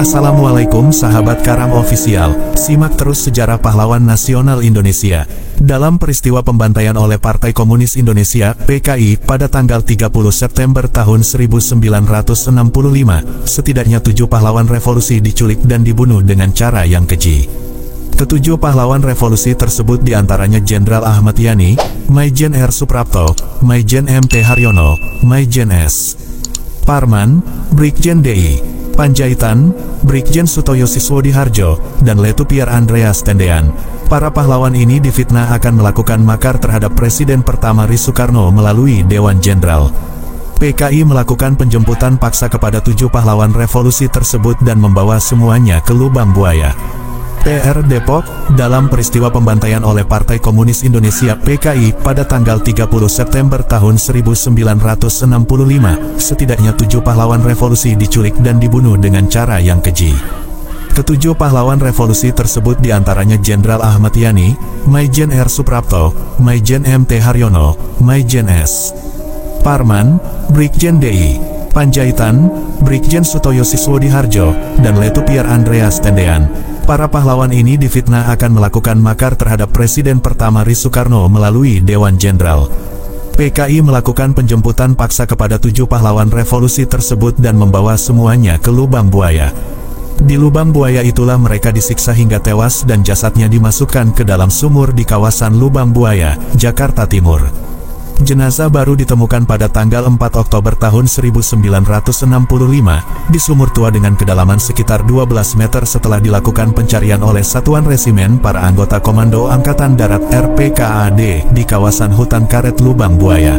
Assalamualaikum sahabat Karam Official, simak terus sejarah pahlawan nasional Indonesia. Dalam peristiwa pembantaian oleh Partai Komunis Indonesia (PKI) pada tanggal 30 September tahun 1965, setidaknya 7 pahlawan revolusi diculik dan dibunuh dengan cara yang keji. Ketujuh pahlawan revolusi tersebut diantaranya Jenderal Ahmad Yani, Maijen R. Suprapto, Maijen M.T. Haryono, Maijen S. Parman, Brigjen D.I. Panjaitan, Brigjen Sutoyo Siswodiharjo, dan Letu Pierre Andreas Tendean. Para pahlawan ini difitnah akan melakukan makar terhadap Presiden pertama RI Soekarno melalui Dewan Jenderal. PKI melakukan penjemputan paksa kepada 7 pahlawan revolusi tersebut dan membawa semuanya ke lubang buaya. PR Depok, dalam peristiwa pembantaian oleh Partai Komunis Indonesia (PKI) pada tanggal 30 September tahun 1965, setidaknya 7 pahlawan revolusi diculik dan dibunuh dengan cara yang keji. Ketujuh pahlawan revolusi tersebut diantaranya Jenderal Ahmad Yani, Maijen R. Suprapto, Maijen M.T. Haryono, Maijen S. Parman, Brigjen D.I. Panjaitan, Brigjen Sutoyo Siswodiharjo, dan Letu Pierre Andreas Tendean. Para pahlawan ini difitnah akan melakukan makar terhadap Presiden pertama RI Soekarno melalui Dewan Jenderal. PKI melakukan penjemputan paksa kepada 7 pahlawan revolusi tersebut dan membawa semuanya ke lubang buaya. Di lubang buaya itulah mereka disiksa hingga tewas dan jasadnya dimasukkan ke dalam sumur di kawasan Lubang Buaya, Jakarta Timur. Jenazah baru ditemukan pada tanggal 4 Oktober tahun 1965, di sumur tua dengan kedalaman sekitar 12 meter setelah dilakukan pencarian oleh Satuan Resimen para anggota Komando Angkatan Darat RPKAD di kawasan hutan karet Lubang Buaya.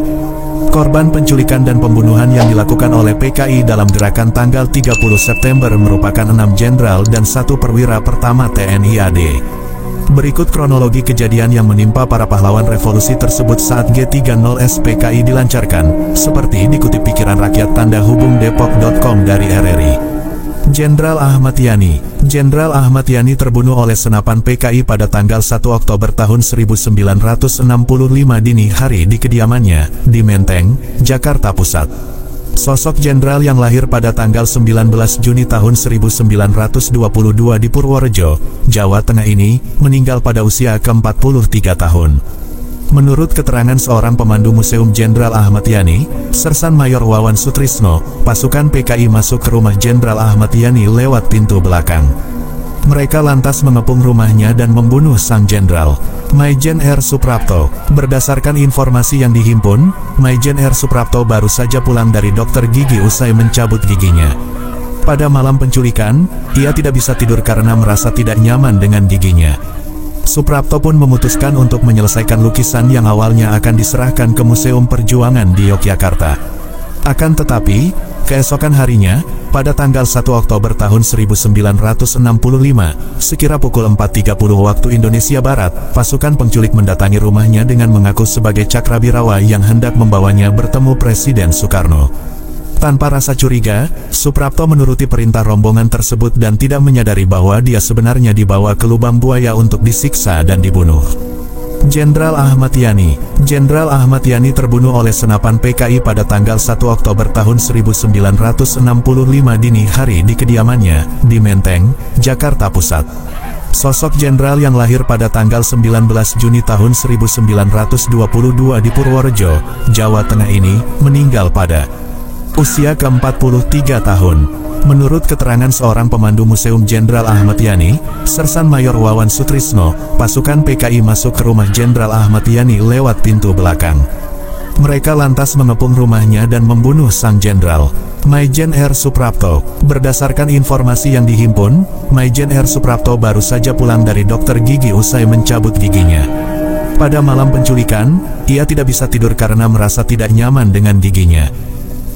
Korban penculikan dan pembunuhan yang dilakukan oleh PKI dalam gerakan tanggal 30 September merupakan 6 jenderal dan 1 perwira pertama TNI AD. Berikut kronologi kejadian yang menimpa para pahlawan revolusi tersebut saat G30S PKI dilancarkan, seperti dikutip Pikiran Rakyat tanda hubung depok.com dari RRI. Jenderal Ahmad Yani. Jenderal Ahmad Yani terbunuh oleh senapan PKI pada tanggal 1 Oktober tahun 1965 dini hari di kediamannya, di Menteng, Jakarta Pusat. Sosok jenderal yang lahir pada tanggal 19 Juni tahun 1922 di Purworejo, Jawa Tengah ini, meninggal pada usia ke-43 tahun. Menurut keterangan seorang pemandu Museum Jenderal Ahmad Yani, Sersan Mayor Wawan Sutrisno, pasukan PKI masuk ke rumah Jenderal Ahmad Yani lewat pintu belakang. Mereka lantas mengepung rumahnya dan membunuh sang jenderal. Maijen R. Suprapto. Berdasarkan informasi yang dihimpun, Maijen R. Suprapto baru saja pulang dari dokter gigi usai mencabut giginya. Pada malam penculikan, ia tidak bisa tidur karena merasa tidak nyaman dengan giginya. Suprapto pun memutuskan untuk menyelesaikan lukisan yang awalnya akan diserahkan ke Museum Perjuangan di Yogyakarta. Akan tetapi, keesokan harinya, pada tanggal 1 Oktober tahun 1965, sekira pukul 4.30 waktu Indonesia Barat, pasukan penculik mendatangi rumahnya dengan mengaku sebagai cakrawirawa yang hendak membawanya bertemu Presiden Soekarno. Tanpa rasa curiga, Suprapto menuruti perintah rombongan tersebut dan tidak menyadari bahwa dia sebenarnya dibawa ke lubang buaya untuk disiksa dan dibunuh. Jenderal Ahmad Yani. Jenderal Ahmad Yani terbunuh oleh senapan PKI pada tanggal 1 Oktober tahun 1965 dini hari di kediamannya, di Menteng, Jakarta Pusat. Sosok jenderal yang lahir pada tanggal 19 Juni tahun 1922 di Purworejo, Jawa Tengah ini, meninggal pada usia ke-43 tahun. Menurut keterangan seorang pemandu Museum Jenderal Ahmad Yani, Sersan Mayor Wawan Sutrisno, pasukan PKI masuk ke rumah Jenderal Ahmad Yani lewat pintu belakang. Mereka lantas mengepung rumahnya dan membunuh sang jenderal. Maijen R. Suprapto. Berdasarkan informasi yang dihimpun, Maijen R. Suprapto baru saja pulang dari dokter gigi usai mencabut giginya. Pada malam penculikan, ia tidak bisa tidur karena merasa tidak nyaman dengan giginya.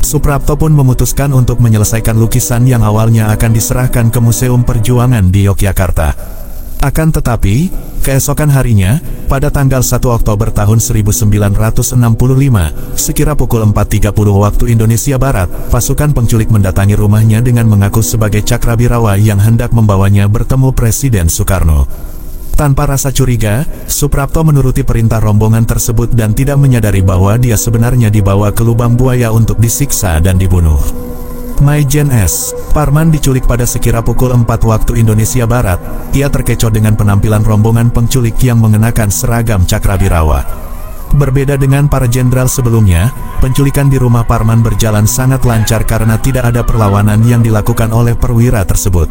Suprapto pun memutuskan untuk menyelesaikan lukisan yang awalnya akan diserahkan ke Museum Perjuangan di Yogyakarta. Akan tetapi, keesokan harinya, pada tanggal 1 Oktober tahun 1965, sekira pukul 4.30 waktu Indonesia Barat, pasukan penculik mendatangi rumahnya dengan mengaku sebagai cakrawirawa yang hendak membawanya bertemu Presiden Soekarno. Tanpa rasa curiga, Suprapto menuruti perintah rombongan tersebut dan tidak menyadari bahwa dia sebenarnya dibawa ke lubang buaya untuk disiksa dan dibunuh. Maijen S. Parman diculik pada sekira pukul 4 waktu Indonesia Barat. Ia terkecoh dengan penampilan rombongan penculik yang mengenakan seragam Cakrabirawa. Berbeda dengan para jenderal sebelumnya, penculikan di rumah Parman berjalan sangat lancar karena tidak ada perlawanan yang dilakukan oleh perwira tersebut.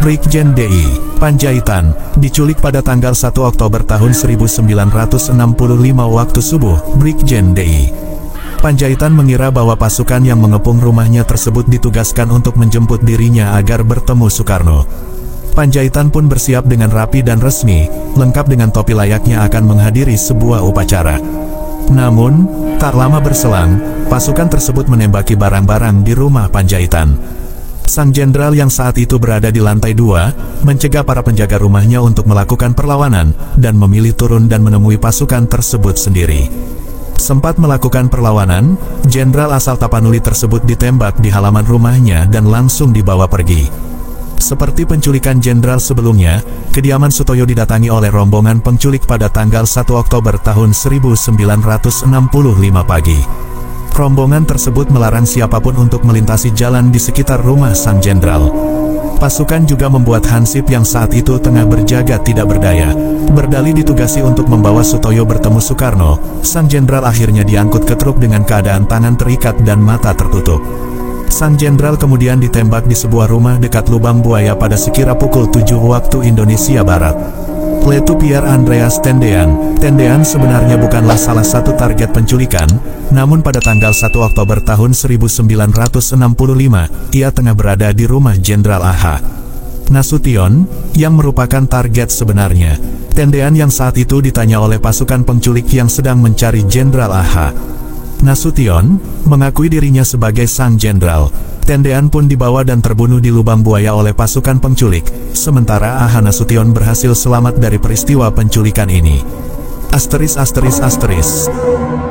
Brigjen DI Panjaitan diculik pada tanggal 1 Oktober tahun 1965 waktu subuh. Brigjen DI Panjaitan mengira bahwa pasukan yang mengepung rumahnya tersebut ditugaskan untuk menjemput dirinya agar bertemu Soekarno. Panjaitan pun bersiap dengan rapi dan resmi, lengkap dengan topi layaknya akan menghadiri sebuah upacara. Namun, tak lama berselang, pasukan tersebut menembaki barang-barang di rumah Panjaitan. Sang jenderal yang saat itu berada di lantai 2, mencegah para penjaga rumahnya untuk melakukan perlawanan, dan memilih turun dan menemui pasukan tersebut sendiri. Sempat melakukan perlawanan, jenderal asal Tapanuli tersebut ditembak di halaman rumahnya dan langsung dibawa pergi. Seperti penculikan jenderal sebelumnya, kediaman Sutoyo didatangi oleh rombongan penculik pada tanggal 1 Oktober tahun 1965 pagi. Rombongan tersebut melarang siapapun untuk melintasi jalan di sekitar rumah sang jenderal. Pasukan juga membuat Hansip yang saat itu tengah berjaga tidak berdaya. Berdalih ditugasi untuk membawa Sutoyo bertemu Soekarno, sang jenderal akhirnya diangkut ke truk dengan keadaan tangan terikat dan mata tertutup. Sang jenderal kemudian ditembak di sebuah rumah dekat Lubang Buaya pada sekira pukul 7 waktu Indonesia Barat. Letu Pierre Andreas Tendean. Tendean sebenarnya bukanlah salah satu target penculikan, namun pada tanggal 1 Oktober tahun 1965, ia tengah berada di rumah Jenderal A.H. Nasution, yang merupakan target sebenarnya. Tendean yang saat itu ditanya oleh pasukan penculik yang sedang mencari Jenderal A.H. Nasution mengakui dirinya sebagai sang jenderal. Tendean pun dibawa dan terbunuh di Lubang Buaya oleh pasukan penculik, sementara A.H. Nasution berhasil selamat dari peristiwa penculikan ini. ********